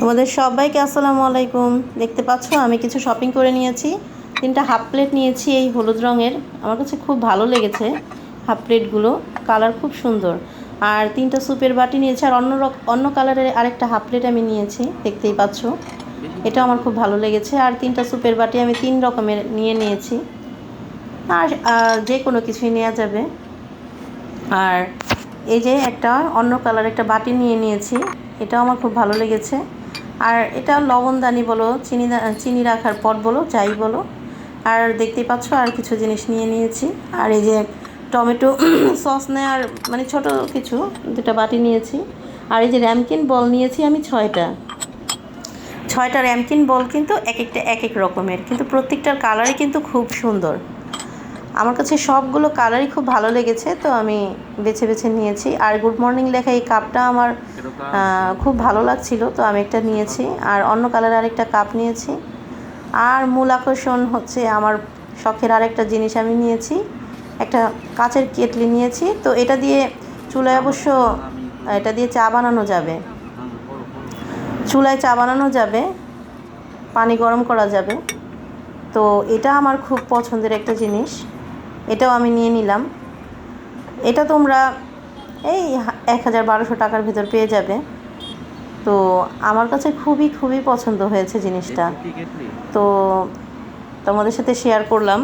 তোমাদের সবাইকে আসসালামু আলাইকুম। দেখতে পাচ্ছ আমি কিছু শপিং করে নিয়েছি। 3টা হাফ প্লেট নিয়েছি এই হলুদ রঙের। আমার কাছে খুব ভালো লেগেছে হাফ প্লেটগুলো, কালার খুব সুন্দর। আর 3টা স্যুপের বাটি নিয়েছি, আর অন্য কালারের আরেকটা হাফ প্লেট আমি নিয়েছি, দেখতেই পাচ্ছ। এটা আমার খুব ভালো লেগেছে। আর 3টা স্যুপের বাটি আমি 3 রকমের নিয়েছি। আর যে কোনো কিছুই নেওয়া যাবে। আর এই যে একটা অন্য কালার একটা বাটি নিয়েছি, এটাও আমার খুব ভালো লেগেছে। আর এটা লবণদানি বলো, চিনি রাখার পট বলো, যাই বলো। আর দেখতেই পাচ্ছ আর কিছু জিনিস নিয়েছি। আর এই যে টমেটো সস নেওয়ার মানে ছোট কিছু 2টা বাটি নিয়েছি। আর এই যে র্যামকিন বল নিয়েছি আমি 6টা র্যামকিন বল, কিন্তু এক একটা এক এক রকমের, কিন্তু প্রত্যেকটার কালারই কিন্তু খুব সুন্দর। আমার কাছে সবগুলো কালারই খুব ভালো লেগেছে, তো আমি বেছে বেছে নিয়েছি। আর গুড মর্নিং লেখা এই কাপটা আমার খুব ভালো লাগছিল, তো আমি একটা নিয়েছি। আর অন্য কালার আরেকটা কাপ নিয়েছি। আর মূল আকর্ষণ হচ্ছে আমার শখের আরেকটা জিনিস আমি নিয়েছি, একটা কাচের কেটলি নিয়েছি। তো এটা দিয়ে চুলায় অবশ্য এটা দিয়ে চা বানানো যাবে, চুলায় চা বানানো যাবে, পানি গরম করা যাবে। তো এটা আমার খুব পছন্দের একটা জিনিস, এটাও আমি নিয়ে নিলাম। এটা তোমরা এই 1000-1200 টাকার ভেতর পেয়ে যাবে। তো আমার কাছে খুবই খুবই পছন্দ হয়েছে জিনিসটা, তো তোমাদের সাথে শেয়ার করলাম।